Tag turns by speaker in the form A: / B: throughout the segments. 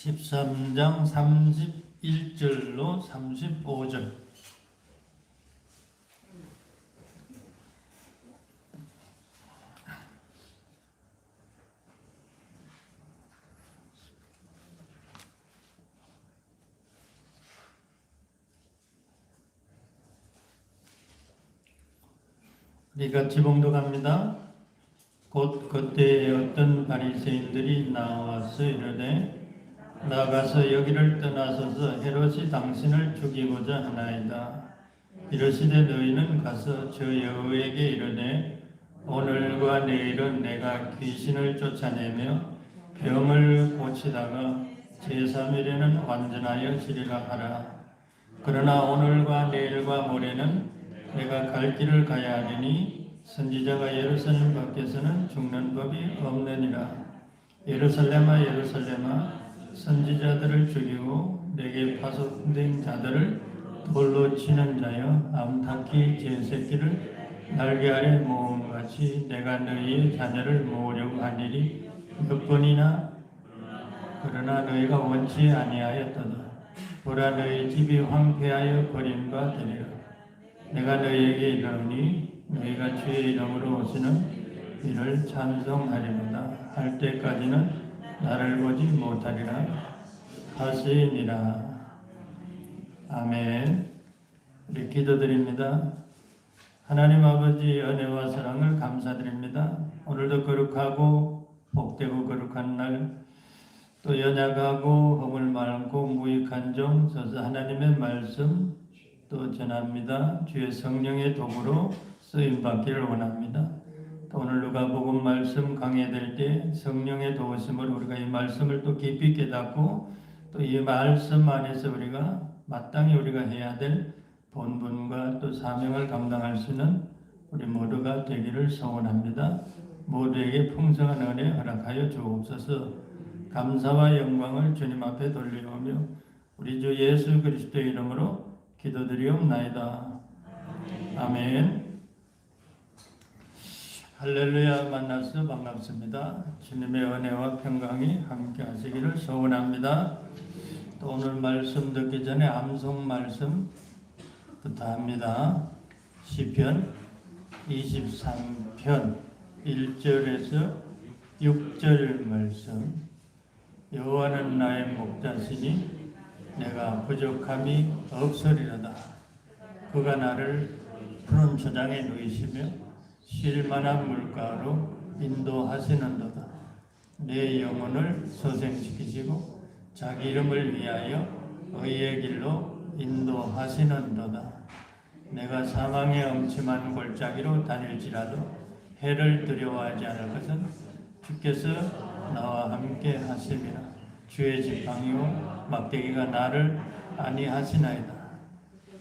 A: 13장 31절로 35절. 우리 같이 봉독합니다. 곧 그때에 어떤 바리새인들이 나와서 이르되 나가서 여기를 떠나서서 헤롯이 당신을 죽이고자 하나이다. 이르시되 너희는 가서 저 여우에게 이르되 오늘과 내일은 내가 귀신을 쫓아내며 병을 고치다가 제3일에는 완전하여 지리라 하라. 그러나 오늘과 내일과 모레는 내가 갈 길을 가야 하리니 선지자가 예루살렘 밖에서는 죽는 법이 없느니라. 예루살렘아 예루살렘아 선지자들을 죽이고 내게 파송된 자들을 돌로 치는 자여 암탉이 제 새끼를 날개 아래 모음같이 내가 너희의 자녀를 모으려고 한 일이 몇 번이나 그러나 너희가 원치 아니하였도다. 보라 너희 집이 황폐하여 버린 바 되리라. 내가 너희에게 이르노니 너희가 주의 이름으로 오시는 이를 찬송하리로다 할 때까지는 나를 보지 못하리라 하시니라. 아멘. 우리 기도드립니다. 하나님 아버지 은혜와 사랑을 감사드립니다. 오늘도 거룩하고 복되고 거룩한 날, 또 연약하고 허물 많고 무익한 종 서서 하나님의 말씀 또 전합니다. 주의 성령의 도구로 쓰임 받기를 원합니다. 또 오늘 누가복음 말씀 강해될 때 성령의 도우심으로 우리가 이 말씀을 또 깊이 깨닫고 또 이 말씀 안에서 우리가 마땅히 우리가 해야 될 본분과 또 사명을 감당할 수 있는 우리 모두가 되기를 소원합니다. 모두에게 풍성한 은혜 허락하여 주옵소서. 감사와 영광을 주님 앞에 돌리오며 우리 주 예수 그리스도의 이름으로 기도드리옵나이다. 아멘. 할렐루야. 만나서 반갑습니다. 주님의 은혜와 평강이 함께 하시기를 소원합니다. 또 오늘 말씀 듣기 전에 암송 말씀부터 합니다. 시편 23편 1절에서 6절 말씀. 여호와는 나의 목자시니 내가 부족함이 없으리로다. 그가 나를 푸른 초장에 누이시며 쉴 만한 물가로 인도하시는도다. 내 영혼을 소생시키시고 자기 이름을 위하여 의의 길로 인도하시는도다. 내가 사망의 엄침한 골짜기로 다닐지라도 해를 두려워하지 않을 것은 주께서 나와 함께 하심이라. 주의 지팡이요 막대기가 나를 안위하시나이다.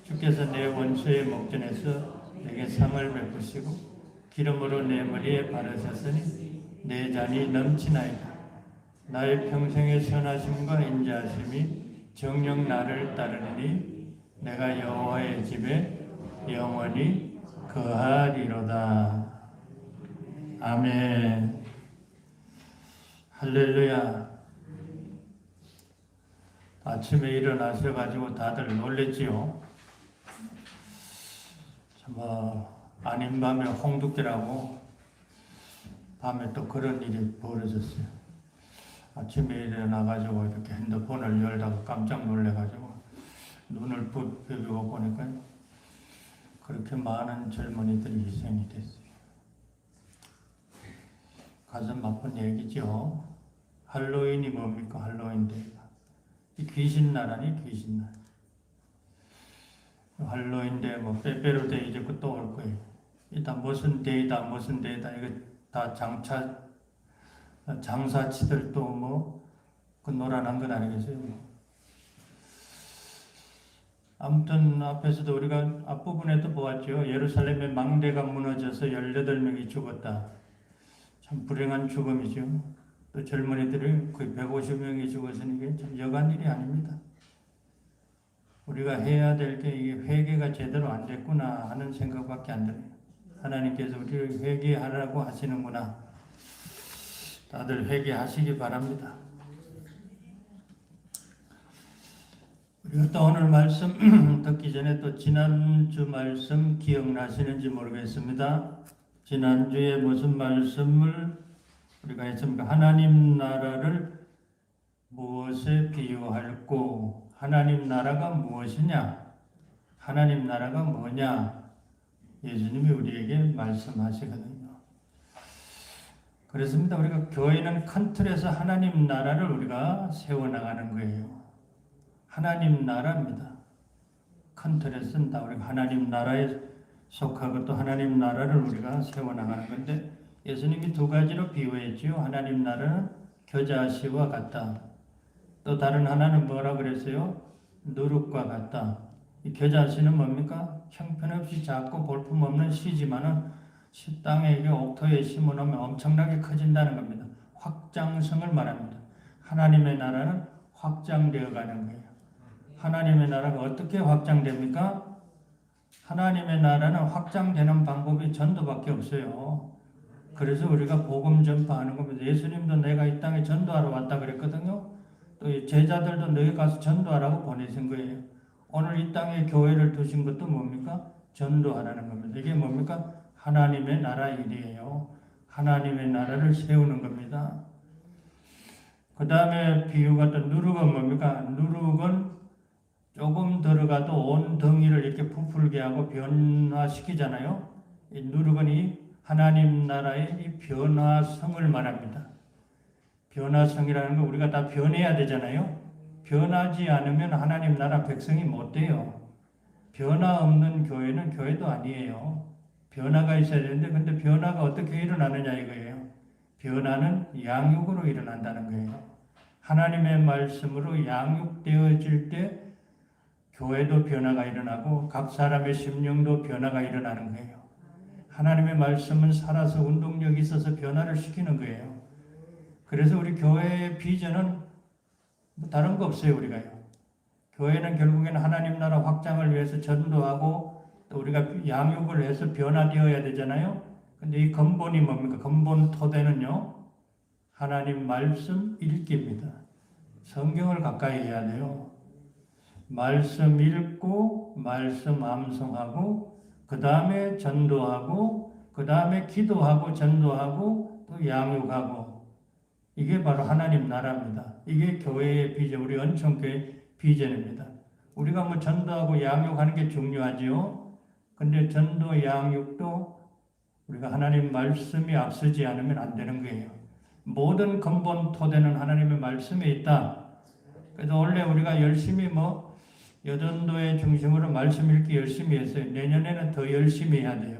A: 주께서 내 원수의 목전에서 내게 상을 베푸시고 기름으로 내 머리에 바르셨으니 내 잔이 넘치나이다. 나의 평생의 선하심과 인자하심이 정녕 나를 따르니 내가 여호와의 집에 영원히 거하리로다. 아멘. 할렐루야. 아침에 일어나셔가지고 다들 놀랬지요. 아닌 밤에 홍두깨라고 밤에 또 그런 일이 벌어졌어요. 아침에 일어나가지고 이렇게 핸드폰을 열다가 깜짝 놀래가지고 눈을 부비고 보니까 그렇게 많은 젊은이들이 희생이 됐어요. 가슴 아픈 얘기죠. 할로윈이 뭡니까? 할로윈데이가. 이 귀신날 아니 귀신날. 할로윈데 뭐 빼빼로데이 이제 또 올 거예요. 일단 무슨 데이다 무슨 데이다 이거 다 장사치들 또 뭐 그 노란한 건 아니겠어요. 아무튼 앞에서도 우리가 앞부분에도 보았죠. 예루살렘의 망대가 무너져서 18명이 죽었다. 참 불행한 죽음이죠. 또 젊은이들이 거의 150명이 죽었으니 이게 참 여간 일이 아닙니다. 우리가 해야 될 게 이게 회개가 제대로 안 됐구나 하는 생각밖에 안 들어요. 하나님께서 우리를 회개하라고 하시는구나. 다들 회개하시기 바랍니다. 우리가 또 오늘 말씀 듣기 전에 또 지난주 말씀 기억나시는지 모르겠습니다. 지난주에 무슨 말씀을 우리가 했습니까? 하나님 나라를 무엇에 비유할꼬? 하나님 나라가 무엇이냐? 하나님 나라가 뭐냐? 예수님이 우리에게 말씀하시거든요. 그렇습니다. 우리가 교회는 큰 틀에서 하나님 나라를 우리가 세워나가는 거예요. 하나님 나라입니다. 큰 틀에서는 다 우리가 하나님 나라에 속하고 또 하나님 나라를 우리가 세워나가는 건데 예수님이 두 가지로 비유했지요. 하나님 나라는 겨자씨와 같다. 또 다른 하나는 뭐라 그랬어요? 누룩과 같다. 이 겨자씨는 뭡니까? 형편없이 작고 볼품없는 씨지만은 땅에 옥토에 심어놓으면 엄청나게 커진다는 겁니다. 확장성을 말합니다. 하나님의 나라는 확장되어 가는 거예요. 하나님의 나라가 어떻게 확장됩니까? 하나님의 나라는 확장되는 방법이 전도밖에 없어요. 그래서 우리가 복음 전파하는 겁니다. 예수님도 내가 이 땅에 전도하러 왔다 그랬거든요. 또 제자들도 너희 가서 전도하라고 보내신 거예요. 오늘 이 땅에 교회를 두신 것도 뭡니까? 전도하라는 겁니다. 이게 뭡니까? 하나님의 나라 일이에요. 하나님의 나라를 세우는 겁니다. 그 다음에 비유가 또 누룩은 뭡니까? 누룩은 조금 들어가도 온 덩이를 이렇게 부풀게 하고 변화시키잖아요. 이 누룩은 이 하나님 나라의 이 변화성을 말합니다. 변화성이라는 거 우리가 다 변해야 되잖아요. 변하지 않으면 하나님 나라 백성이 못 돼요. 변화 없는 교회는 교회도 아니에요. 변화가 있어야 되는데 근데 변화가 어떻게 일어나느냐 이거예요. 변화는 양육으로 일어난다는 거예요. 하나님의 말씀으로 양육되어질 때 교회도 변화가 일어나고 각 사람의 심령도 변화가 일어나는 거예요. 하나님의 말씀은 살아서 운동력이 있어서 변화를 시키는 거예요. 그래서 우리 교회의 비전은 뭐 다른 거 없어요. 우리가요. 교회는 결국에는 하나님 나라 확장을 위해서 전도하고 또 우리가 양육을 해서 변화되어야 되잖아요. 근데 이 근본이 뭡니까? 근본 토대는요. 하나님 말씀 읽기입니다. 성경을 가까이 해야 돼요. 말씀 읽고 말씀 암송하고 그 다음에 전도하고 그 다음에 기도하고 전도하고 또 양육하고 이게 바로 하나님 나라입니다. 이게 교회의 비전, 우리 은총교회 비전입니다. 우리가 뭐 전도하고 양육하는 게 중요하지요. 근데 전도 양육도 우리가 하나님 말씀이 앞서지 않으면 안 되는 거예요. 모든 근본 토대는 하나님의 말씀에 있다. 그래서 원래 우리가 열심히 여전도의 중심으로 말씀 읽기 열심히 했어요. 내년에는 더 열심히 해야 돼요.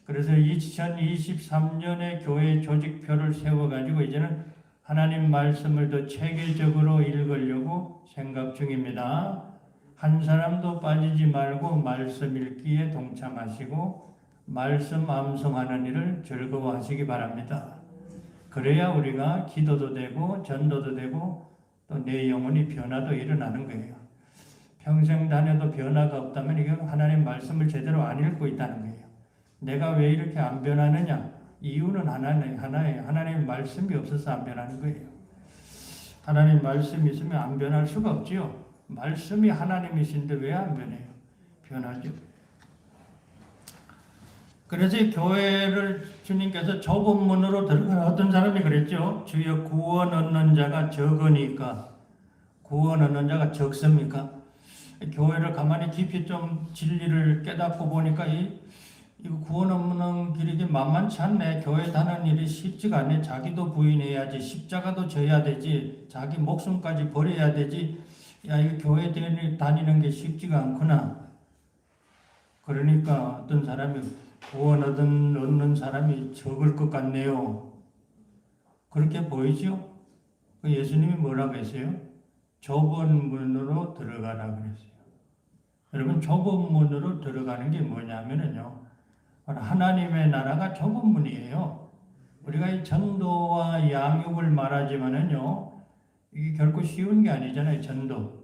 A: 그래서 2023년에 교회 조직표를 세워가지고 이제는 하나님 말씀을 더 체계적으로 읽으려고 생각 중입니다. 한 사람도 빠지지 말고 말씀 읽기에 동참하시고 말씀 암송하는 일을 즐거워하시기 바랍니다. 그래야 우리가 기도도 되고 전도도 되고 또 내 영혼이 변화도 일어나는 거예요. 평생 다녀도 변화가 없다면 이건 하나님 말씀을 제대로 안 읽고 있다는 거예요. 내가 왜 이렇게 안 변하느냐? 이유는 하나예요. 하나님 말씀이 없어서 안 변하는 거예요. 하나님 말씀이 있으면 안 변할 수가 없지요. 말씀이 하나님이신데 왜 안 변해요? 변하죠. 그래서 교회를 주님께서 좁은 문으로 들어가라. 어떤 사람이 그랬죠. 주여 구원 얻는 자가 적으니까 구원 얻는 자가 적습니까? 교회를 가만히 깊이 좀 진리를 깨닫고 보니까 이거 구원 없는 길이 만만치 않네. 교회 다니는 일이 쉽지가 않네. 자기도 부인해야지. 십자가도 져야 되지. 자기 목숨까지 버려야 되지. 야, 이거 교회 다니는 게 쉽지가 않구나. 그러니까 어떤 사람이 구원 얻는 사람이 적을 것 같네요. 그렇게 보이죠? 예수님이 뭐라고 했어요? 좁은 문으로 들어가라 그랬어요. 여러분, 좁은 문으로 들어가는 게 뭐냐면요. 하나님의 나라가 좁은 문이에요. 우리가 이 전도와 양육을 말하지만은요, 이게 결코 쉬운 게 아니잖아요, 전도.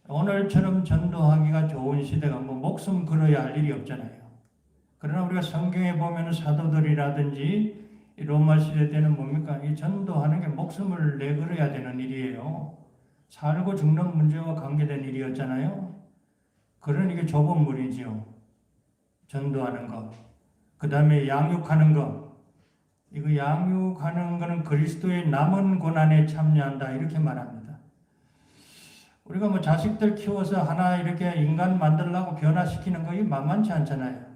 A: 오늘처럼 전도하기가 좋은 시대가 목숨 걸어야 할 일이 없잖아요. 그러나 우리가 성경에 보면 사도들이라든지 로마 시대 때는 뭡니까? 이 전도하는 게 목숨을 내걸어야 되는 일이에요. 살고 죽는 문제와 관계된 일이었잖아요. 그러니 이게 좁은 물이지요. 전도하는 거. 그 다음에 양육하는 거. 이거 양육하는 거는 그리스도의 남은 고난에 참여한다. 이렇게 말합니다. 우리가 뭐 자식들 키워서 하나 이렇게 인간 만들려고 변화시키는 거, 이 만만치 않잖아요.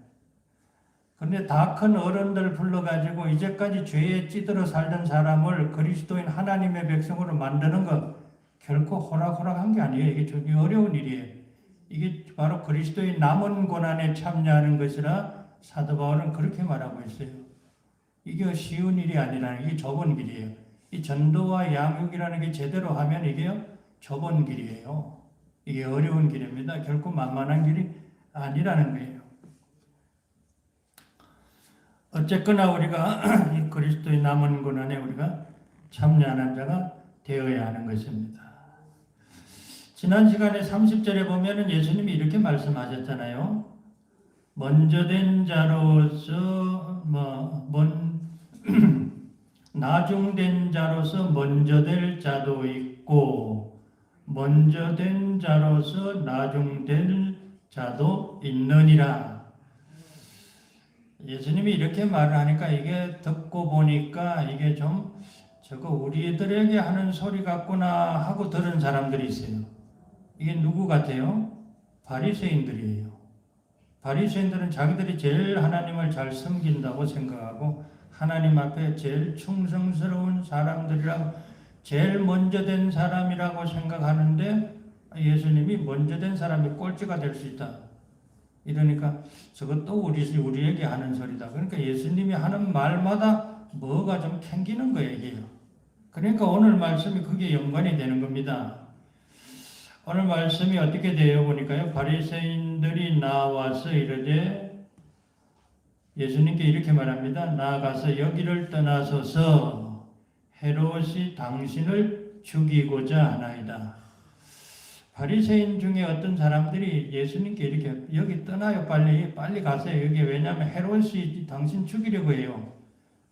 A: 근데 다 큰 어른들 불러가지고 이제까지 죄에 찌들어 살던 사람을 그리스도인 하나님의 백성으로 만드는 거 결코 호락호락한 게 아니에요. 이게 되게 어려운 일이에요. 이게 바로 그리스도의 남은 고난에 참여하는 것이라 사도 바울은 그렇게 말하고 있어요. 이게 쉬운 일이 아니라 이게 좁은 길이에요. 이 전도와 양육이라는 게 제대로 하면 이게 좁은 길이에요. 이게 어려운 길입니다. 결코 만만한 길이 아니라는 거예요. 어쨌거나 우리가 이 그리스도의 남은 고난에 우리가 참여하는 자가 되어야 하는 것입니다. 지난 시간에 30절에 보면은 예수님이 이렇게 말씀하셨잖아요. 먼저 된 자로서 나중된 자로서 먼저 될 자도 있고 먼저 된 자로서 나중될 자도 있느니라. 예수님이 이렇게 말을 하니까 이게 듣고 보니까 이게 좀 저거 우리들에게 하는 소리 같구나 하고 들은 사람들이 있어요. 이게 누구 같아요? 바리새인들이에요. 바리새인들은 자기들이 제일 하나님을 잘 섬긴다고 생각하고 하나님 앞에 제일 충성스러운 사람들이라고 제일 먼저 된 사람이라고 생각하는데 예수님이 먼저 된 사람이 꼴찌가 될 수 있다. 이러니까 저것도 우리에게 하는 소리다. 그러니까 예수님이 하는 말마다 뭐가 좀 캥기는 거예요, 이게요. 그러니까 오늘 말씀이 그게 연관이 되는 겁니다. 오늘 말씀이 어떻게 돼요? 보니까요. 바리새인들이 나와서 이르되 예수님께 이렇게 말합니다. 나아가서 여기를 떠나소서 헤롯이 당신을 죽이고자 하나이다. 바리새인 중에 어떤 사람들이 예수님께 이렇게 여기 떠나요. 빨리 가세요. 여기 왜냐하면 헤롯이 당신 죽이려고 해요.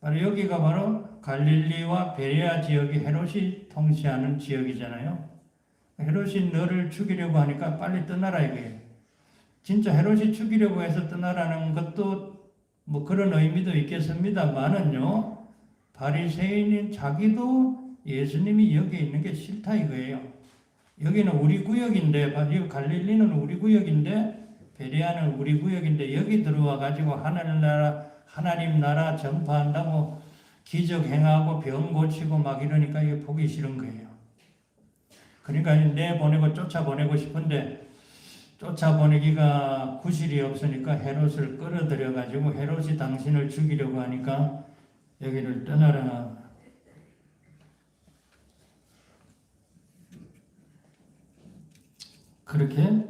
A: 바로 여기가 바로 갈릴리와 베레아 지역이 헤롯이 통치하는 지역이잖아요. 헤롯이 너를 죽이려고 하니까 빨리 떠나라 이거예요. 진짜 헤롯이 죽이려고 해서 떠나라는 것도 뭐 그런 의미도 있겠습니다만은요. 바리새인인 자기도 예수님이 여기 있는 게 싫다 이거예요. 여기는 우리 구역인데, 갈릴리는 우리 구역인데, 베레아는 우리 구역인데, 여기 들어와 가지고 하나님 나라 전파한다고 기적 행하고 병 고치고 막 이러니까 이게 보기 싫은 거예요. 그러니까 내보내고 쫓아보내고 싶은데, 쫓아보내기가 구실이 없으니까 헤롯을 끌어들여 가지고 헤롯이 당신을 죽이려고 하니까 여기를 떠나라. 그렇게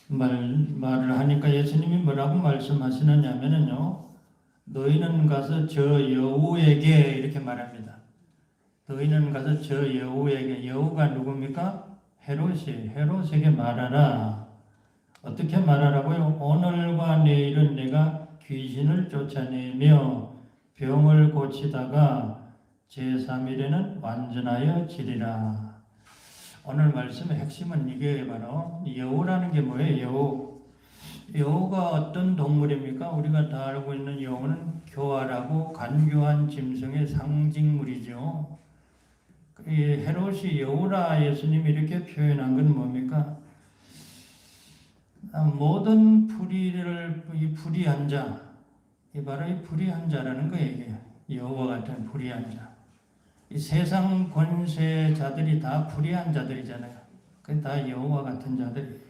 A: 말을 하니까 예수님이 뭐라고 말씀하시느냐면요. 너희는 가서 저 여우에게 이렇게 말합니다. 너희는 가서 저 여우에게, 여우가 누굽니까? 헤롯에게 말하라. 어떻게 말하라고요? 오늘과 내일은 내가 귀신을 쫓아내며 병을 고치다가 제3일에는 완전하여 지리라. 오늘 말씀의 핵심은 이게 바로 여우라는 게 뭐예요? 여우가 어떤 동물입니까? 우리가 다 알고 있는 여우는 교활하고 간교한 짐승의 상징물이죠. 헤롯이 여우라 예수님이 이렇게 표현한 건 뭡니까? 모든 불의한 자, 바로 이 불의한 자라는 거예요. 이게 여우와 같은 불의한 자. 이 세상 권세자들이 다 불의한 자들이잖아요. 그 다 여우와 같은 자들이에요.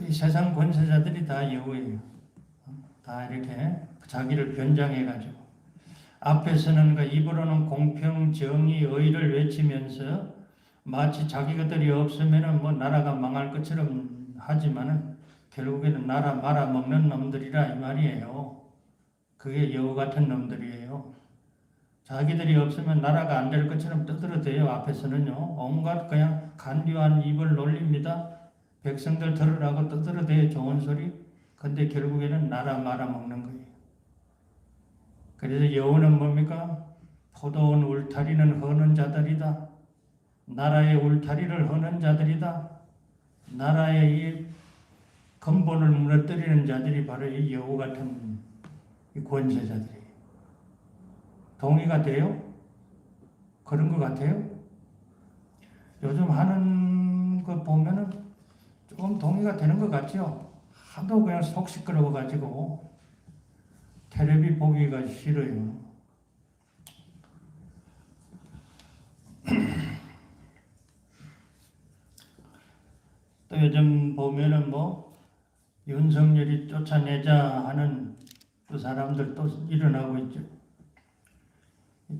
A: 이 세상 권세자들이 다 여우예요. 다 이렇게 자기를 변장해가지고 앞에서는 입으로는 공평, 정의, 의를 외치면서 마치 자기들이 없으면은 뭐 나라가 망할 것처럼 하지만은 결국에는 나라 말아먹는 놈들이라 이 말이에요. 그게 여우 같은 놈들이에요. 자기들이 없으면 나라가 안 될 것처럼 떠들어대요. 앞에서는요. 온갖 그냥 간교한 입을 놀립니다. 백성들 들으라고 떠들어대요. 좋은 소리. 근데 결국에는 나라 말아먹는 거예요. 그래서 여우는 뭡니까? 포도원 울타리는 허는 자들이다. 나라의 울타리를 허는 자들이다. 나라의 이 근본을 무너뜨리는 자들이 바로 이 여우 같은 이 권세자들이에요. 동의가 돼요? 그런 것 같아요? 요즘 하는 거 보면은 조금 동의가 되는 것 같죠? 하도 그냥 속 시끄러워가지고 텔레비 보기가 싫어요. 또 요즘 보면은 윤석열이 쫓아내자 하는 그 사람들 또 일어나고 있죠.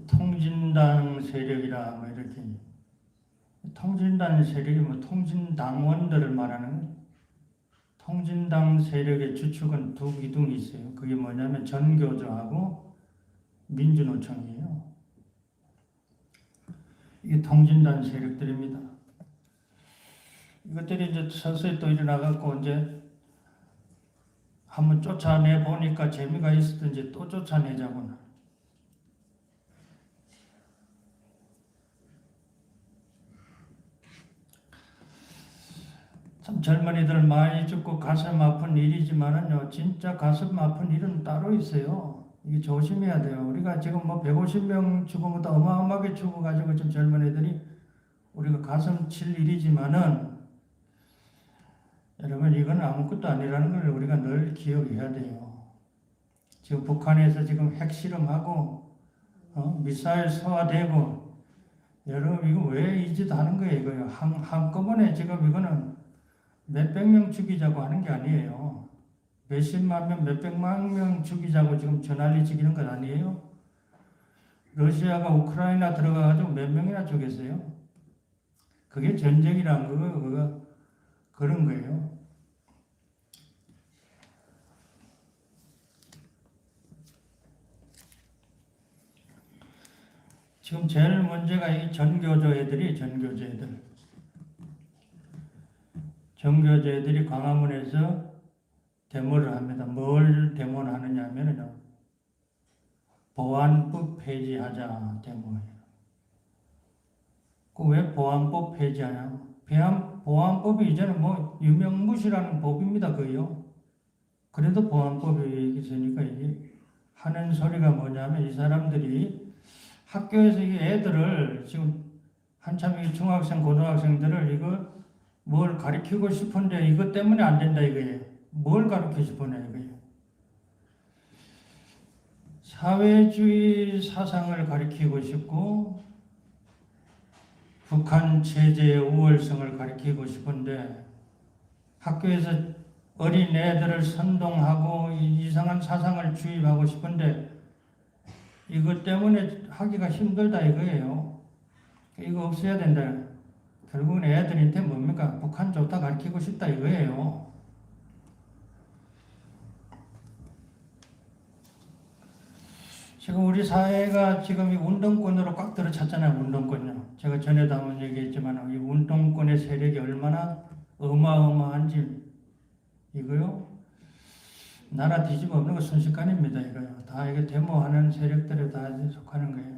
A: 통진당 세력이라 이렇게 통진당 세력이 통진당원들을 말하는 거예요. 통진당 세력의 주축은 두 기둥이 있어요. 그게 뭐냐면 전교조하고 민주노총이에요. 이게 통진당 세력들입니다. 이것들이 이제 서서히 또 일어나갖고 이제 한번 쫓아내 보니까 재미가 있었던지 또 쫓아내자구나. 참 젊은이들 많이 죽고 가슴 아픈 일이지만은요, 진짜 가슴 아픈 일은 따로 있어요. 이게 조심해야 돼요. 우리가 지금 150명 죽은 것도 어마어마하게 죽어가지고 지금 젊은이들이 우리가 가슴 칠 일이지만은 여러분, 이건 아무것도 아니라는 걸 우리가 늘 기억해야 돼요. 지금 북한에서 지금 핵실험하고 미사일 소화되고, 여러분 이거 왜 이 짓 하는 거예요? 이거요. 한꺼번에 지금 이거는 몇백 명 죽이자고 하는 게 아니에요. 몇십만 명, 몇백만 명 죽이자고 지금 전화리 지기는 건 아니에요. 러시아가 우크라이나 들어가가지고 몇 명이나 죽였어요? 그게 전쟁이란 그거 그런 거예요. 지금 제일 문제가 이 전교조 애들이 광화문에서 데모를 합니다. 뭘 데모를 하느냐 하면요, 보안법 폐지하자 데모예요. 그 왜 보안법 폐지하냐? 보안법이 이제는 유명무실한 법입니다, 거요. 그래도 보안법이 있으니까 이게 하는 소리가 뭐냐면, 이 사람들이 학교에서 이 애들을 지금 한참 이 중학생, 고등학생들을 이거 뭘 가르치고 싶은데 이것 때문에 안 된다 이거예요. 뭘 가르치고 싶으냐 이거예요. 사회주의 사상을 가르치고 싶고 북한 체제의 우월성을 가르치고 싶은데 학교에서 어린 애들을 선동하고 이상한 사상을 주입하고 싶은데 이것 때문에 하기가 힘들다 이거예요. 이거 없어야 된다. 결국은 애들한테 뭡니까? 북한 좋다 가르치고 싶다 이거예요. 지금 우리 사회가 지금 이 운동권으로 꽉 들어찼잖아요. 운동권요. 제가 전에도 한번 얘기했지만 이 운동권의 세력이 얼마나 어마어마한지 이거요. 나라 뒤집어 엎는 거 순식간입니다. 이거요. 다 이게 데모하는 세력들에 다 속하는 거예요.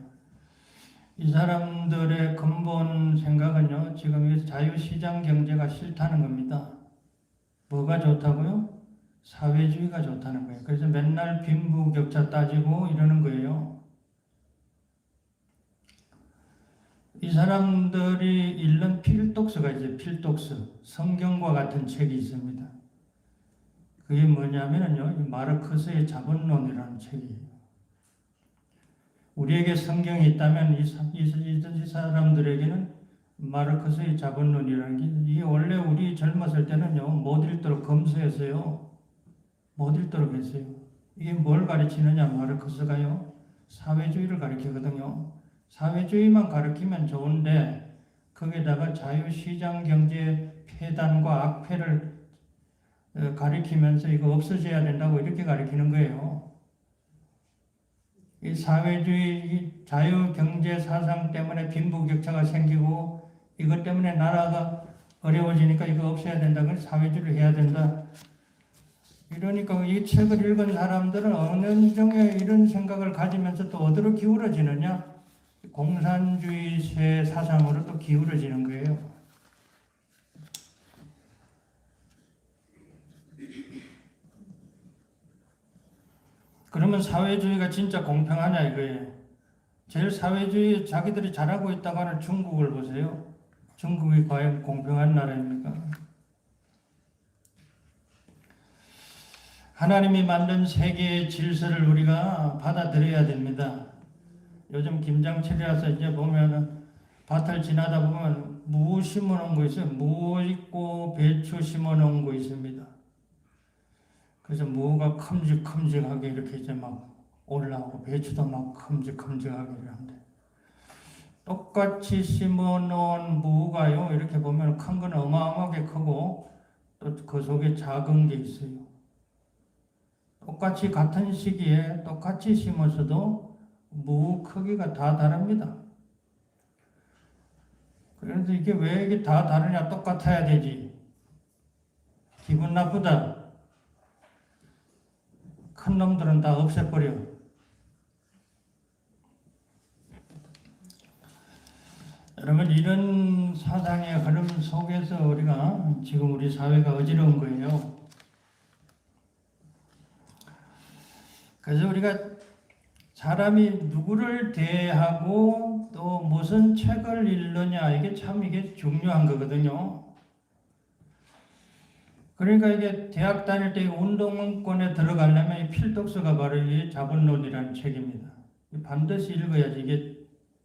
A: 이 사람들의 근본 생각은요, 지금 이 자유시장 경제가 싫다는 겁니다. 뭐가 좋다고요? 사회주의가 좋다는 거예요. 그래서 맨날 빈부격차 따지고 이러는 거예요. 이 사람들이 읽는 필독서가 이제 필독서, 성경과 같은 책이 있습니다. 그게 뭐냐면요, 마르크스의 자본론이라는 책이에요. 우리에게 성경이 있다면 이 사람들에게는 마르크스의 자본론이라는 게, 이게 원래 우리 젊었을 때는요, 못 읽도록 검수했어요. 못 읽도록 했어요. 이게 뭘 가르치느냐, 마르크스가요? 사회주의를 가르치거든요. 사회주의만 가르치면 좋은데, 거기다가 자유시장 경제 폐단과 악폐를 가르치면서 이거 없어져야 된다고 이렇게 가르치는 거예요. 이 사회주의, 이 자유경제 사상 때문에 빈부격차가 생기고 이것 때문에 나라가 어려워지니까 이거 없애야 된다. 그래서 사회주의를 해야 된다. 이러니까 이 책을 읽은 사람들은 어느 정도의 이런 생각을 가지면서 또 어디로 기울어지느냐? 공산주의 새 사상으로 또 기울어지는 거예요. 그러면 사회주의가 진짜 공평하냐 이거예요. 제일 사회주의 자기들이 잘하고 있다고 하는 중국을 보세요. 중국이 과연 공평한 나라입니까? 하나님이 만든 세계의 질서를 우리가 받아들여야 됩니다. 요즘 김장철이 와서 이제 보면은 밭을 지나다 보면 무 심어 놓은 거 있어요. 무 있고 배추 심어 놓은 거 있습니다. 그래서 무가 큼직큼직하게 이렇게 이제 막 올라오고 배추도 막 큼직큼직하게 이러는데 똑같이 심어 놓은 무가요. 이렇게 보면 큰 건 어마어마하게 크고 또 그 속에 작은 게 있어요. 똑같이 같은 시기에 똑같이 심었어도 무 크기가 다 다릅니다. 그래서 이게 왜 이게 다 다르냐? 똑같아야 되지. 기분 나쁘다. 큰 놈들은 다 없애버려. 여러분, 이런 사상의 흐름 속에서 우리가 지금 우리 사회가 어지러운 거예요. 그래서 우리가 사람이 누구를 대하고 또 무슨 책을 읽느냐 이게 참 이게 중요한 거거든요. 그러니까 이게 대학 다닐 때 운동권에 들어가려면 이 필독서가 바로 이 자본론이라는 책입니다. 반드시 읽어야지 이게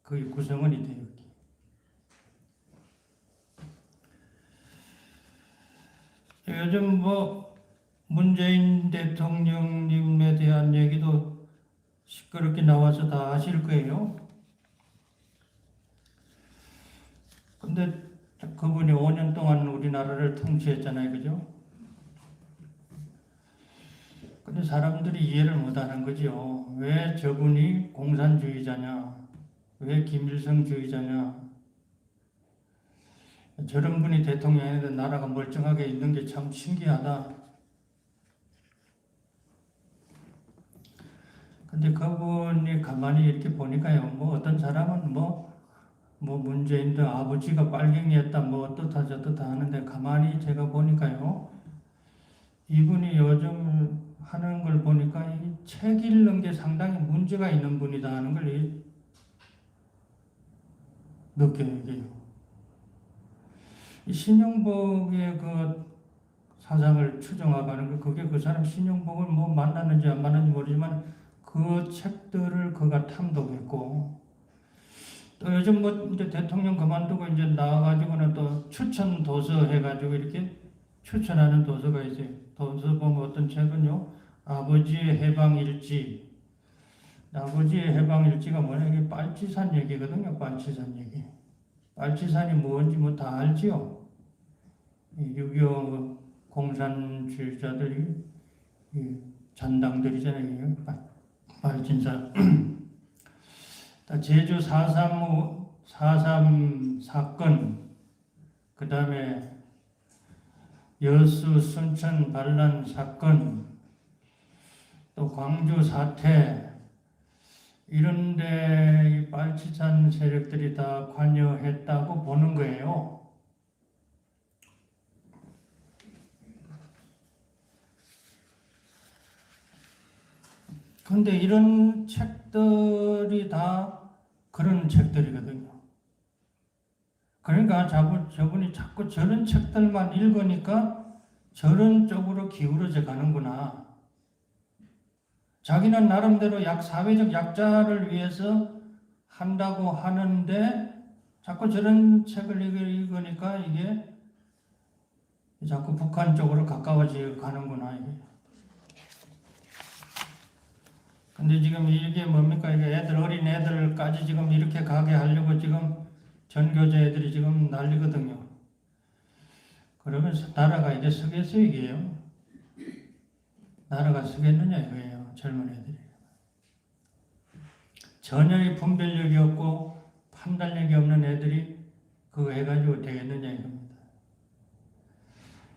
A: 그 구성원이 돼요. 요즘 뭐 문재인 대통령님에 대한 얘기도 시끄럽게 나와서 다 아실 거예요. 근데 그분이 5년 동안 우리나라를 통치했잖아요. 그죠? 근데 사람들이 이해를 못하는 거죠. 왜 저분이 공산주의자냐? 왜 김일성주의자냐? 저런 분이 대통령인데 나라가 멀쩡하게 있는 게 참 신기하다. 근데 그분이 가만히 이렇게 보니까요. 뭐 어떤 사람은 뭐 문재인도 아버지가 빨갱이였다 뭐 어떻다 저떻다 하는데 가만히 제가 보니까요. 이분이 요즘 하는 걸 보니까 이 책 읽는 게 상당히 문제가 있는 분이다 하는 걸 느껴요. 이 신용복의 그 사상을 추종하는 거 그게 그 사람 신용복을 뭐 만났는지 안 만났는지 모르지만 그 책들을 그가 탐독했고 또 요즘 뭐 이제 대통령 그만두고 이제 나와가지고는 또 추천 도서 해가지고 이렇게 추천하는 도서가 있어요. 도서 보면 어떤 책은요 아버지의 해방일지. 아버지의 해방일지가 뭐냐 이게 빨치산 얘기거든요. 빨치산 얘기. 빨치산이 뭔지 뭐 다 알지요. 6.25 공산주의자들이 잔당들이잖아요. 빨진산. 제주 4.3 사건, 그 다음에 여수 순천 반란 사건, 또 광주 사태, 이런데 이 빨치산 세력들이 다 관여했다고 보는 거예요. 근데 이런 책들이 다 그런 책들이거든요. 그러니까 저분이 자꾸 저런 책들만 읽으니까 저런 쪽으로 기울어져 가는구나. 자기는 나름대로 사회적 약자를 위해서 한다고 하는데 자꾸 저런 책을 읽으니까 이게 자꾸 북한 쪽으로 가까워져 가는구나. 이게. 근데 지금 이게 뭡니까? 이게 어린 애들까지 지금 이렇게 가게 하려고 지금 전교조 애들이 지금 난리거든요. 그러면서 나라가 이제 서겠어 이게요. 나라가 서겠느냐 이거예요. 젊은 애들이. 전혀 분별력이 없고 판단력이 없는 애들이 그거 해가지고 되겠느냐 이겁니다.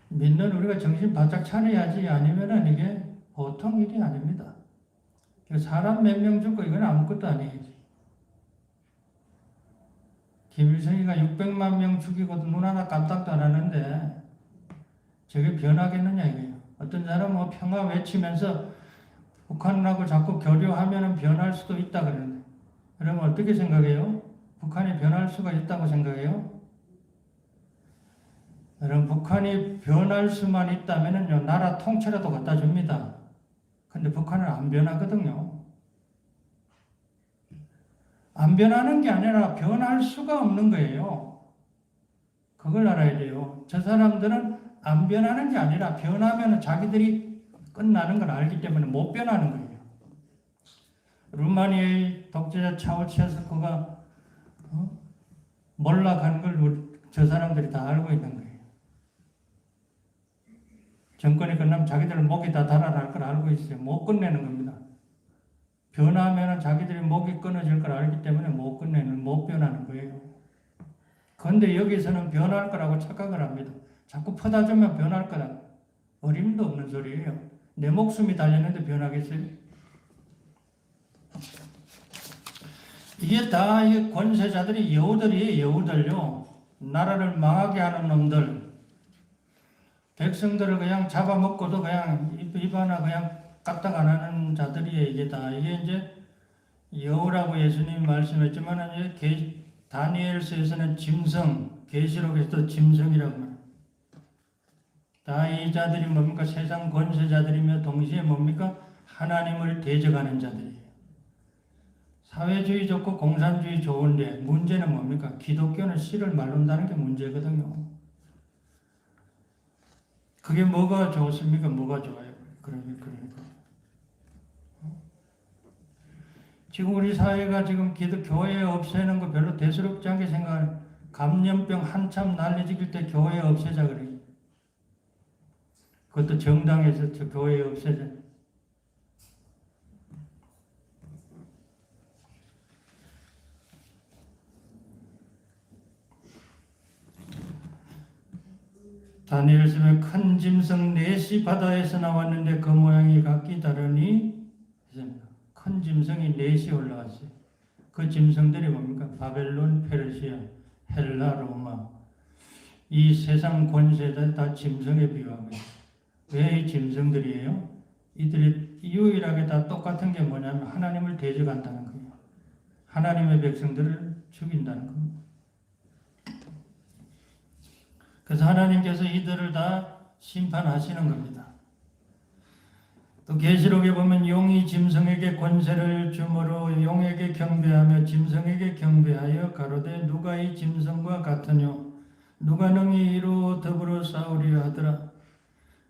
A: 믿는 우리가 정신 바짝 차려야지 아니면은 이게 보통 일이 아닙니다. 사람 몇 명 죽고 이건 아무것도 아니지. 김일성이가 600만 명 죽이고도 눈 하나 깜짝도 안 하는데 저게 변하겠느냐 이거예요. 어떤 사람은 뭐 평화 외치면서 북한하고 자꾸 교류하면 변할 수도 있다 그러는데 그러면 어떻게 생각해요? 북한이 변할 수가 있다고 생각해요? 여러분 북한이 변할 수만 있다면요 나라 통째라도 갖다 줍니다. 근데 북한은 안 변하거든요. 안 변하는 게 아니라 변할 수가 없는 거예요. 그걸 알아야 돼요. 저 사람들은 안 변하는 게 아니라 변하면 자기들이 끝나는 걸 알기 때문에 못 변하는 거예요. 루마니아의 독재자 차우체스코가 몰락하는 걸 저 사람들이 다 알고 있는 거예요. 정권이 끝나면 자기들은 목이 다 달아날 걸 알고 있어요. 못 끝내는 겁니다. 변하면 자기들이 목이 끊어질 걸 알기 때문에 못 변하는 거예요. 그런데 여기서는 변할 거라고 착각을 합니다. 자꾸 퍼다 주면 변할 거다. 어림도 없는 소리예요. 내 목숨이 달렸는데 변하겠어요? 이게 다 권세자들이 여우들이에요. 여우들요. 나라를 망하게 하는 놈들. 백성들을 그냥 잡아먹고도 그냥 입 하나 그냥 까딱 안 하는 자들이에요. 이게 다. 이게 이제 여우라고 예수님이 말씀했지만 다니엘서에서는 짐승, 계시록에서도 짐승이라고 말합니다. 다 이 자들이 뭡니까? 세상 권세자들이며 동시에 뭡니까? 하나님을 대적하는 자들이에요. 사회주의 좋고 공산주의 좋은데 문제는 뭡니까? 기독교는 씨를 말른다는 게 문제거든요. 그게 뭐가 좋습니까? 뭐가 좋아요? 그러니까. 지금 우리 사회가 지금 교회 없애는 거 별로 대수롭지 않게 생각하는 감염병 한참 난리지길 때 교회 없애자 그래요. 그것도 정당에서 저 교회 없애자. 다니엘서에 큰 짐승 넷이 바다에서 나왔는데 그 모양이 각기 다르니 큰 짐승이 넷이 올라왔어요. 그 짐승들이 뭡니까? 바벨론, 페르시아, 헬라, 로마. 이 세상 권세들 다 짐승에 비유하고 있어요. 왜 이 짐승들이에요? 이들이 유일하게 다 똑같은 게 뭐냐면 하나님을 대적한다는 거예요. 하나님의 백성들을 죽인다는 겁니다. 그래서 하나님께서 이들을 다 심판하시는 겁니다. 또 계시록에 보면 용이 짐승에게 권세를 주므로 용에게 경배하며 짐승에게 경배하여 가로되 누가 이 짐승과 같으뇨 누가 능히 이로 더불어 싸우려 하더라.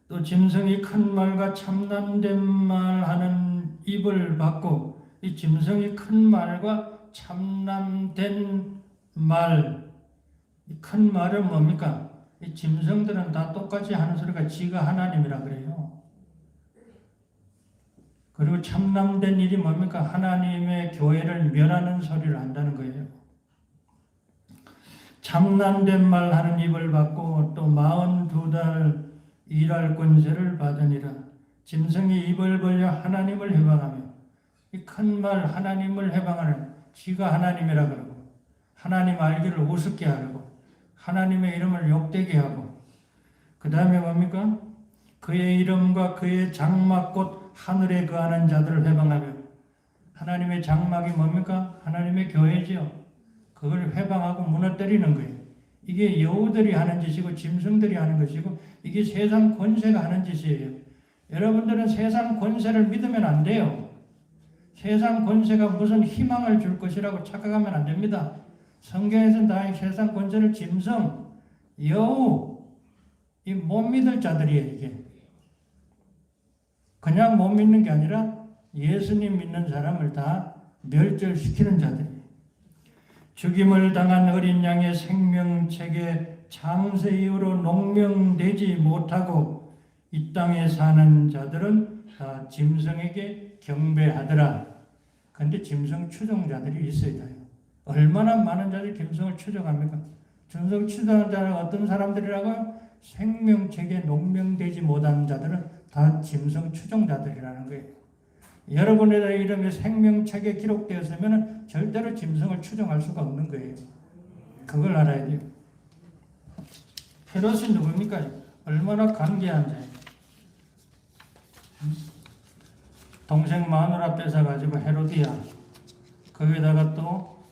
A: 또 짐승이 큰 말과 참남된 말 하는 입을 받고 이 짐승이 큰 말과 참남된 말, 큰 말은 뭡니까? 이 짐승들은 다 똑같이 하는 소리가 지가 하나님이라 그래요. 그리고 참남된 일이 뭡니까? 하나님의 교회를 멸하는 소리를 한다는 거예요. 참남된 말 하는 입을 받고 또 42달 일할 권세를 받으니라. 짐승이 입을 벌려 하나님을 해방하며 이 큰 말 하나님을 해방하는 지가 하나님이라 그러고 하나님 알기를 우습게 하고 하나님의 이름을 욕되게 하고 그 다음에 뭡니까? 그의 이름과 그의 장막 곧 하늘에 거하는 자들을 해방하며 하나님의 장막이 뭡니까? 하나님의 교회지요. 그걸 해방하고 무너뜨리는 거예요. 이게 여우들이 하는 짓이고 짐승들이 하는 것이고 이게 세상 권세가 하는 짓이에요. 여러분들은 세상 권세를 믿으면 안 돼요. 세상 권세가 무슨 희망을 줄 것이라고 착각하면 안 됩니다. 성경에서는 다 세상 권세를 짐승, 여우, 이 못 믿을 자들이에요. 이게 그냥 못 믿는 게 아니라 예수님 믿는 사람을 다 멸절시키는 자들이에요. 죽임을 당한 어린 양의 생명책에 창세 이후로 농명되지 못하고 이 땅에 사는 자들은 다 짐승에게 경배하더라. 그런데 짐승 추종자들이 있어야 돼요. 얼마나 많은 자들이 짐승을 추종합니까? 짐승 추종하는 자는 어떤 사람들이라고요? 생명책에 농명되지 못한 자들은 다 짐승 추종자들이라는 거예요. 여러분의 이름이 생명책에 기록되었으면 절대로 짐승을 추종할 수가 없는 거예요. 그걸 알아야 돼요. 헤롯이 누굽니까? 얼마나 간계한 자예요. 동생 마누라 뺏어가지고 헤로디야, 거기다가 또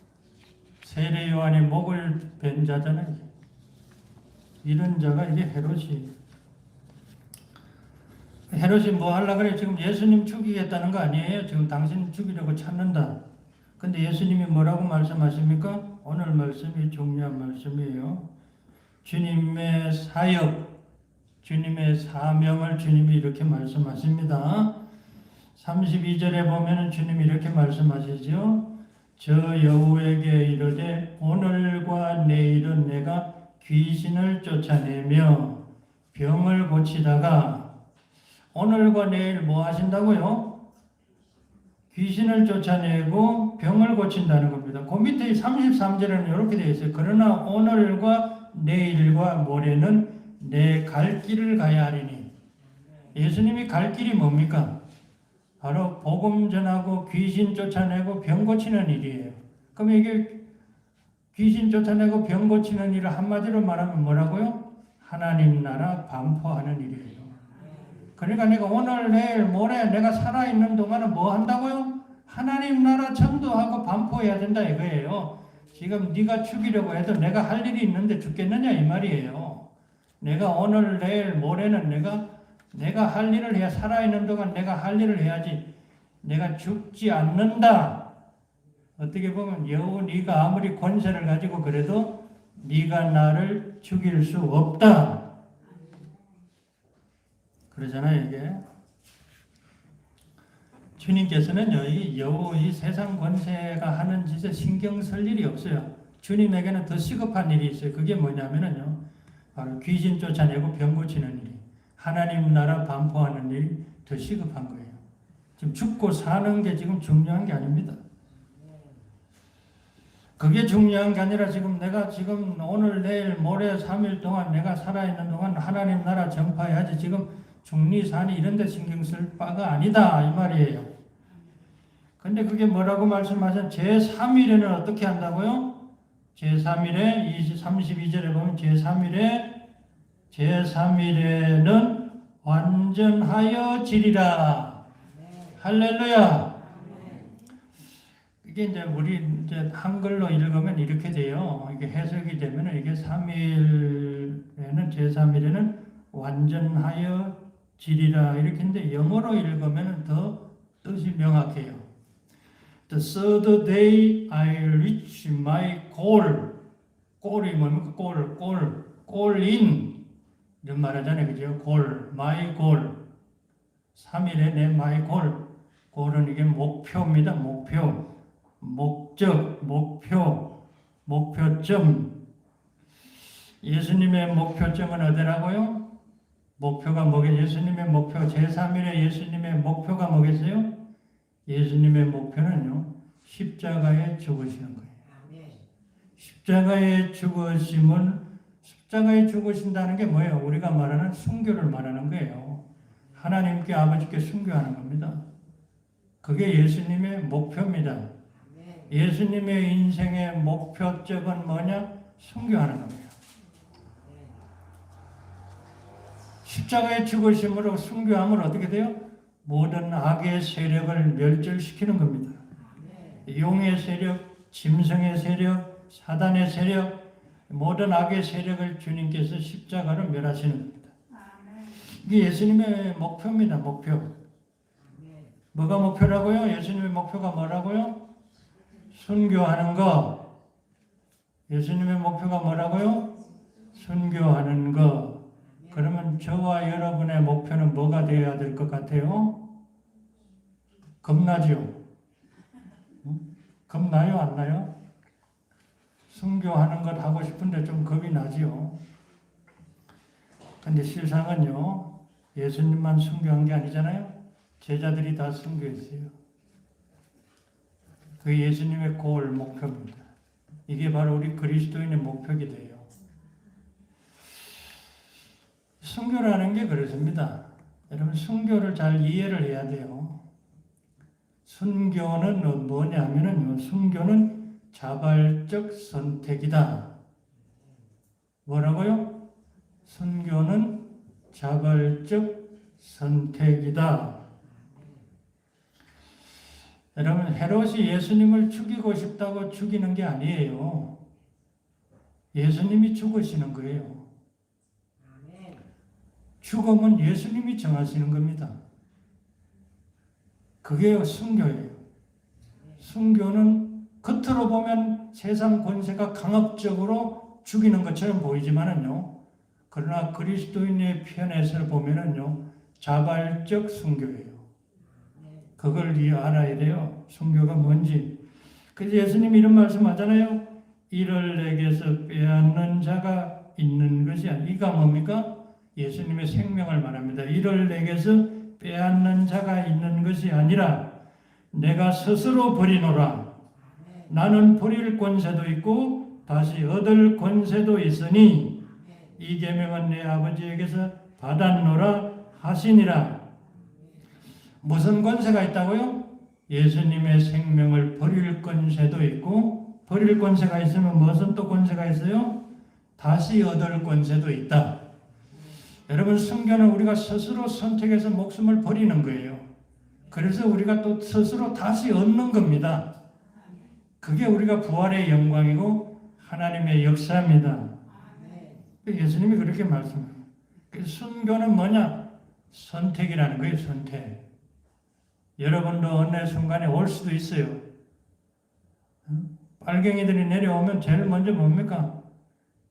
A: 세례 요한의 목을 벤 자잖아요. 이런 자가 이게 헤롯이. 헤롯이 뭐 하려고 그래? 지금 예수님 죽이겠다는 거 아니에요? 지금 당신 죽이려고 찾는다. 근데 예수님이 뭐라고 말씀하십니까? 오늘 말씀이 중요한 말씀이에요. 주님의 사역, 주님의 사명을 주님이 이렇게 말씀하십니다. 32절에 보면은 주님이 이렇게 말씀하시죠. 저 여우에게 이르되 오늘과 내일은 내가 귀신을 쫓아내며 병을 고치다가, 오늘과 내일 뭐 하신다고요? 귀신을 쫓아내고 병을 고친다는 겁니다. 그 밑에 33절에는 이렇게 되어 있어요. 그러나 오늘과 내일과 모레는 내 갈 길을 가야 하리니. 예수님이 갈 길이 뭡니까? 바로 복음 전하고 귀신 쫓아내고 병 고치는 일이에요. 그럼 이게 귀신 쫓아내고 병 고치는 일을 한마디로 말하면 뭐라고요? 하나님 나라 반포하는 일이에요. 그러니까 내가 오늘 내일 모레 내가 살아있는 동안은 뭐 한다고요? 하나님 나라 전도하고 반포해야 된다 이거예요. 지금 네가 죽이려고 해도 내가 할 일이 있는데 죽겠느냐 이 말이에요. 내가 오늘 내일 모레는 내가 할 일을 해야, 살아있는 동안 내가 할 일을 해야지. 내가 죽지 않는다. 어떻게 보면 여우 네가 아무리 권세를 가지고 그래도 네가 나를 죽일 수 없다. 그러잖아요 이게. 주님께서는요, 이 여우, 이 세상 권세가 하는 짓에 신경 쓸 일이 없어요. 주님에게는 더 시급한 일이 있어요. 그게 뭐냐면요, 바로 귀신 쫓아내고 병 고치는 일, 하나님 나라 반포하는 일이 더 시급한 거예요. 지금 죽고 사는 게 지금 중요한 게 아닙니다. 그게 중요한 게 아니라 지금 내가 지금 오늘 내일 모레 3일 동안 내가 살아있는 동안 하나님 나라 전파해야지 지금 중리 산이 이런 데 신경 쓸 바가 아니다 이 말이에요. 근데 그게 뭐라고 말씀하셨? 제3일에는 어떻게 한다고요? 제3일에 32절에 보면 제3일에는 완전하여 지리라. 할렐루야. 이게 이제 우리 이제 한글로 읽으면 이렇게 돼요. 이게 해석이 되면 이게 3일에는 제3일에는 완전하여 지리라 이렇게 했는데 영어로 읽으면 더 뜻이 명확해요. The third day I reach my goal. goal이 뭡니까? goal in 이런 말하잖아요, 그죠? goal, my goal. 3일에 내 my goal. goal은 이게 목표입니다. 목표, 목적, 목표점. 예수님의 목표점은 어디라고요? 목표가 뭐겠어요? 예수님의 목표, 제3일에 예수님의 목표가 뭐겠어요? 예수님의 목표는요, 십자가에 죽으시는 거예요. 십자가에 죽으신다는 게 뭐예요? 우리가 말하는 순교를 말하는 거예요. 하나님께, 아버지께 순교하는 겁니다. 그게 예수님의 목표입니다. 예수님의 인생의 목표점은 뭐냐? 순교하는 겁니다. 십자가에 죽으심으로 순교함을 어떻게 돼요? 모든 악의 세력을 멸절시키는 겁니다. 용의 세력, 짐승의 세력, 사단의 세력, 모든 악의 세력을 주님께서 십자가로 멸하시는 겁니다. 이게 예수님의 목표입니다. 목표. 뭐가 목표라고요? 예수님의 목표가 뭐라고요? 순교하는 거. 예수님의 목표가 뭐라고요? 순교하는 거. 그러면 저와 여러분의 목표는 뭐가 되어야 될 것 같아요? 겁나죠? 겁나요? 안 나요? 순교하는 것 하고 싶은데 좀 겁이 나죠? 근데 실상은요, 예수님만 순교한 게 아니잖아요? 제자들이 다 순교했어요. 그 예수님의 골 목표입니다. 이게 바로 우리 그리스도인의 목표가 돼요. 순교라는 게 그렇습니다. 여러분, 순교를 잘 이해를 해야 돼요. 순교는 뭐냐면요, 순교는 자발적 선택이다. 뭐라고요? 순교는 자발적 선택이다. 여러분, 헤롯이 예수님을 죽이고 싶다고 죽이는 게 아니에요. 예수님이 죽으시는 거예요. 죽음은 예수님이 정하시는 겁니다. 그게 순교예요. 순교는 겉으로 보면 세상 권세가 강압적으로 죽이는 것처럼 보이지만은요, 그러나 그리스도인의 편에서 보면은요, 자발적 순교예요. 그걸 알아야 돼요. 순교가 뭔지. 그래서 예수님이 이런 말씀 하잖아요. 이를 내게서 빼앗는 자가 있는 것이 아니라, 이가 뭡니까? 예수님의 생명을 말합니다. 이를 내게서 빼앗는 자가 있는 것이 아니라 내가 스스로 버리노라. 나는 버릴 권세도 있고 다시 얻을 권세도 있으니 이 계명은 내 아버지에게서 받았노라 하시니라. 무슨 권세가 있다고요? 예수님의 생명을 버릴 권세도 있고, 버릴 권세가 있으면 무슨 또 권세가 있어요? 다시 얻을 권세도 있다. 여러분, 순교는 우리가 스스로 선택해서 목숨을 버리는 거예요. 그래서 우리가 또 스스로 다시 얻는 겁니다. 그게 우리가 부활의 영광이고 하나님의 역사입니다. 예수님이 그렇게 말씀해요. 순교는 뭐냐? 선택이라는 거예요. 선택. 여러분도 어느 순간에 올 수도 있어요. 빨갱이들이 내려오면 제일 먼저 뭡니까?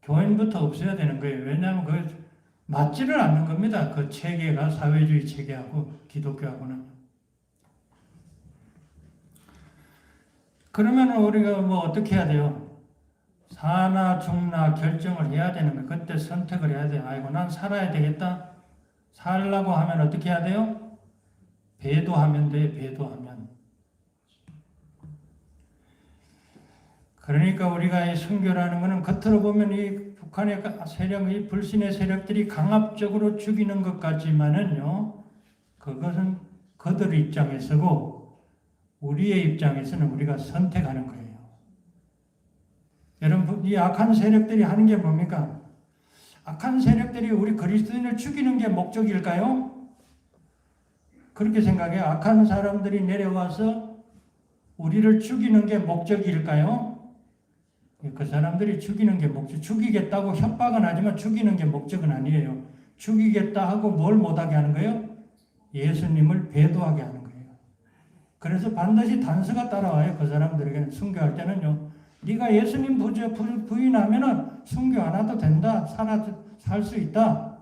A: 교인부터 없애야 되는 거예요. 왜냐하면 그 맞지를 않는 겁니다. 그 체계가, 사회주의 체계하고 기독교하고는. 그러면 우리가 뭐 어떻게 해야 돼요? 사나 죽나 결정을 해야 되는 거예요. 그때 선택을 해야 돼요. 아이고, 난 살아야 되겠다. 살라고 하면 어떻게 해야 돼요? 배도하면 돼요. 배도하면. 그러니까 우리가 이 순교라는 것은 겉으로 보면 이 북한의 세력, 이 불신의 세력들이 강압적으로 죽이는 것 같지만은요, 그것은 그들 입장에서고 우리의 입장에서는 우리가 선택하는 거예요. 여러분, 이 악한 세력들이 하는 게 뭡니까? 악한 세력들이 우리 그리스도인을 죽이는 게 목적일까요? 그렇게 생각해요. 악한 사람들이 내려와서 우리를 죽이는 게 목적일까요? 그 사람들이 죽이는 게 목적, 죽이겠다고 협박은 하지만 죽이는 게 목적은 아니에요. 죽이겠다 하고 뭘 못하게 하는 거예요? 예수님을 배도하게 하는 거예요. 그래서 반드시 단서가 따라와요. 그 사람들에게는. 순교할 때는요. 네가 예수님 부인하면은 순교 안 해도 된다. 살 수 있다.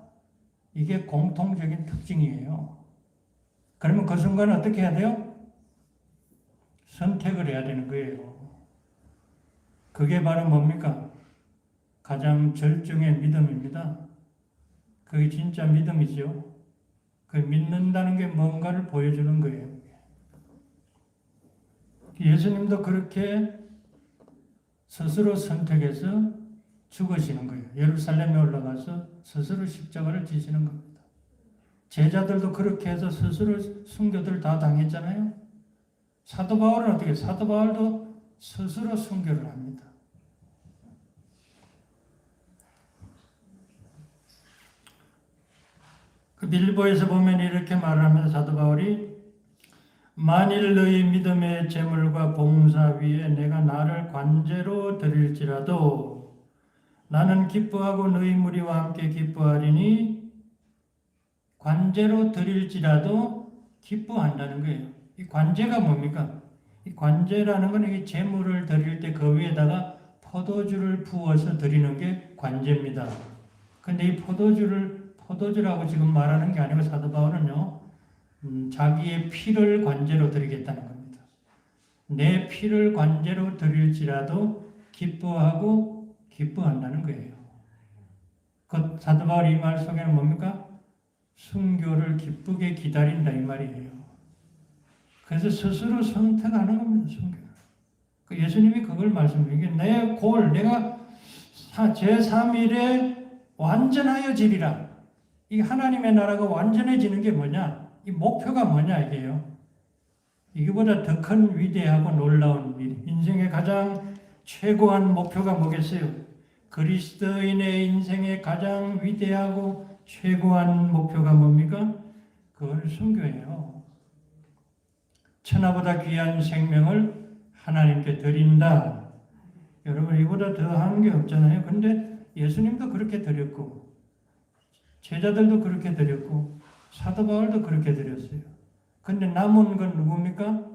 A: 이게 공통적인 특징이에요. 그러면 그 순간은 어떻게 해야 돼요? 선택을 해야 되는 거예요. 그게 바로 뭡니까? 가장 절정의 믿음입니다. 그게 진짜 믿음이죠. 그 믿는다는 게 뭔가를 보여주는 거예요. 예수님도 그렇게 스스로 선택해서 죽으시는 거예요. 예루살렘에 올라가서 스스로 십자가를 지시는 겁니다. 제자들도 그렇게 해서 스스로 순교들 다 당했잖아요. 사도 바울은 어떻게 해요? 사도 바울도 스스로 순교를 합니다. 그 빌보에서 보면 이렇게 말을 합니다. 사도 바울이 만일 너희 믿음의 재물과 봉사 위에 내가 나를 관제로 드릴지라도 나는 기뻐하고 너희 무리와 함께 기뻐하리니 관제로 드릴지라도 기뻐한다는 거예요. 이 관제가 뭡니까? 이 관제라는 건 이 재물을 드릴 때 그 위에다가 포도주를 부어서 드리는 게 관제입니다. 근데 이 포도주라고 지금 말하는 게 아니고 사도 바울은요, 자기의 피를 관제로 드리겠다는 겁니다. 내 피를 관제로 드릴지라도 기뻐하고 기뻐한다는 거예요. 그 사도 바울이 이 말 속에는 뭡니까? 순교를 기쁘게 기다린다 이 말이에요. 그래서 스스로 선택하는 겁니다. 순교. 그 예수님이 그걸 말씀해요. 이게 내 골, 내가 제3일에 완전하여 지리라. 이 하나님의 나라가 완전해지는 게 뭐냐? 이 목표가 뭐냐 이게요. 이거보다 더 큰 위대하고 놀라운 일, 인생의 가장 최고한 목표가 뭐겠어요? 그리스도인의 인생의 가장 위대하고 최고한 목표가 뭡니까? 그걸 순교예요. 천하보다 귀한 생명을 하나님께 드린다. 여러분 이보다 더한 게 없잖아요. 근데 예수님도 그렇게 드렸고 제자들도 그렇게 드렸고 사도 바울도 그렇게 드렸어요. 근데 남은 건 누굽니까?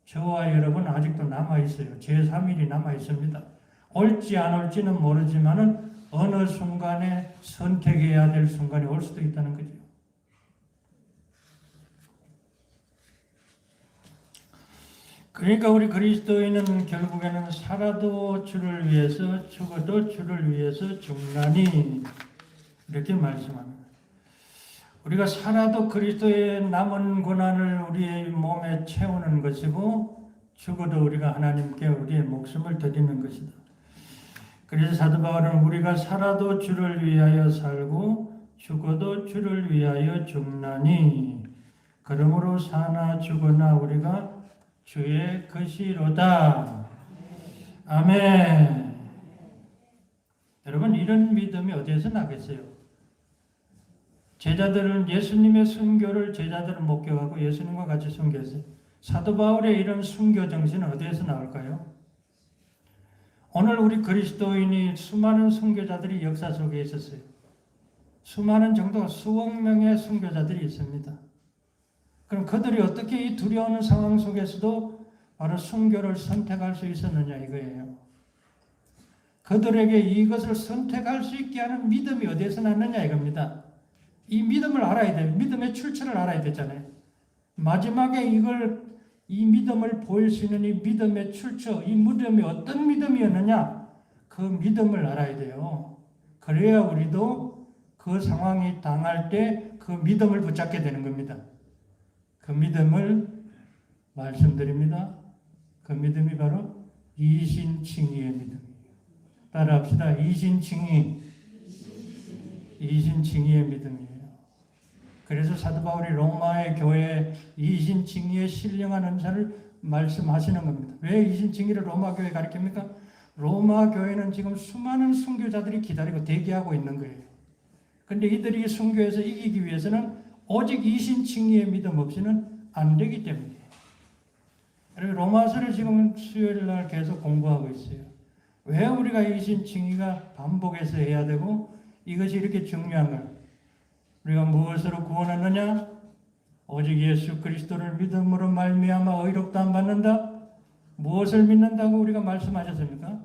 A: 저와 여러분 아직도 남아있어요. 제3일이 남아있습니다. 올지 안 올지는 모르지만은 어느 순간에 선택해야 될 순간이 올 수도 있다는 거죠. 그러니까 우리 그리스도인은 결국에는 살아도 주를 위해서 죽어도 주를 위해서 죽나니 이렇게 말씀합니다. 우리가 살아도 그리스도의 남은 고난을 우리의 몸에 채우는 것이고 죽어도 우리가 하나님께 우리의 목숨을 드리는 것이다. 그래서 사도 바울은 우리가 살아도 주를 위하여 살고 죽어도 주를 위하여 죽나니 그러므로 사나 죽으나 우리가 주의 것이로다. 아멘. 여러분 이런 믿음이 어디에서 나겠어요? 제자들은 예수님의 순교를 제자들은 목격하고 예수님과 같이 순교했어요. 사도 바울의 이런 순교 정신은 어디에서 나올까요? 오늘 우리 그리스도인이 수많은 순교자들이 역사 속에 있었어요. 수많은 정도 수억 명의 순교자들이 있습니다. 그럼 그들이 어떻게 이 두려운 상황 속에서도 바로 순교를 선택할 수 있었느냐 이거예요. 그들에게 이것을 선택할 수 있게 하는 믿음이 어디에서 났느냐 이겁니다. 이 믿음을 알아야 돼요. 믿음의 출처를 알아야 되잖아요. 마지막에 이 믿음을 보일 수 있는 이 믿음의 출처, 이 믿음이 어떤 믿음이었느냐 그 믿음을 알아야 돼요. 그래야 우리도 그 상황이 당할 때 그 믿음을 붙잡게 되는 겁니다. 그 믿음을 말씀드립니다. 그 믿음이 바로 이신칭의의 믿음이에요. 따라합시다. 이신칭의의 믿음이에요. 그래서 사도 바울이 로마의 교회에 이신칭의의 신령한 은사를 말씀하시는 겁니다. 왜 이신칭의를 로마 교회에 가르칩니까? 로마 교회는 지금 수많은 순교자들이 기다리고 대기하고 있는 거예요. 근데 이들이 순교에서 이기기 위해서는 오직 이신칭의의 믿음 없이는 안 되기 때문이에요. 그리고 로마서를 지금 수요일 날 계속 공부하고 있어요. 왜 우리가 이신칭의가 반복해서 해야 되고 이것이 이렇게 중요한가? 우리가 무엇으로 구원하느냐? 오직 예수 그리스도를 믿음으로 말미암아 의롭다함 받는다. 무엇을 믿는다고 우리가 말씀하셨습니까?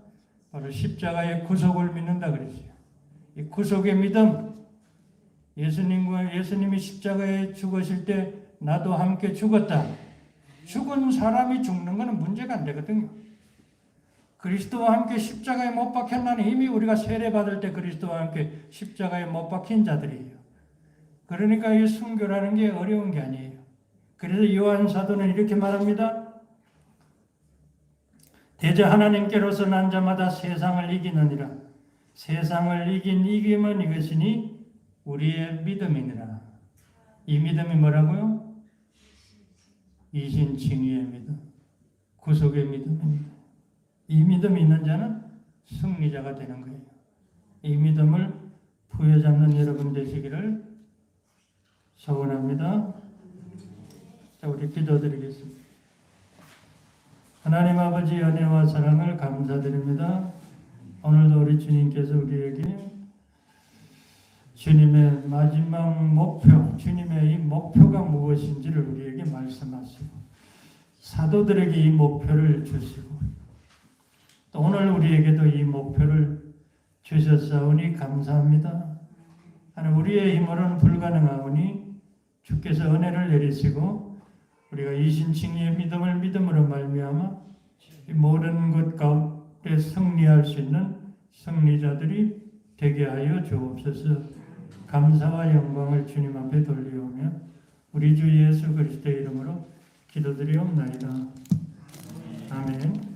A: 바로 십자가의 구속을 믿는다 그랬어요. 이 구속의 믿음, 예수님이 십자가에 죽으실 때 나도 함께 죽었다. 죽은 사람이 죽는 것은 문제가 안 되거든요. 그리스도와 함께 십자가에 못 박혔나니 이미 우리가 세례받을 때 그리스도와 함께 십자가에 못 박힌 자들이에요. 그러니까 이 순교라는 게 어려운 게 아니에요. 그래서 요한 사도는 이렇게 말합니다. 대저 하나님께로서 난 자마다 세상을 이기느니라. 세상을 이긴 이김은 이것이니 우리의 믿음이니라. 이 믿음이 뭐라고요? 이신칭의의 믿음, 구속의 믿음입니다. 이 믿음이 있는 자는 승리자가 되는 거예요. 이 믿음을 부여잡는 여러분 되시기를 소원합니다. 자, 우리 기도드리겠습니다. 하나님 아버지 은혜와 사랑을 감사드립니다. 오늘도 우리 주님께서 우리에게 주님의 마지막 목표, 주님의 이 목표가 무엇인지를 우리에게 말씀하시고 사도들에게 이 목표를 주시고 또 오늘 우리에게도 이 목표를 주셨사오니 감사합니다. 하나님 우리의 힘으로는 불가능하오니 주께서 은혜를 내리시고 우리가 이신칭의의 믿음을 믿음으로 말미암아 이 모든 것 가운데 승리할 수 있는 승리자들이 되게 하여 주옵소서. 감사와 영광을 주님 앞에 돌리오며 우리 주 예수 그리스도의 이름으로 기도드리옵나이다. 아멘.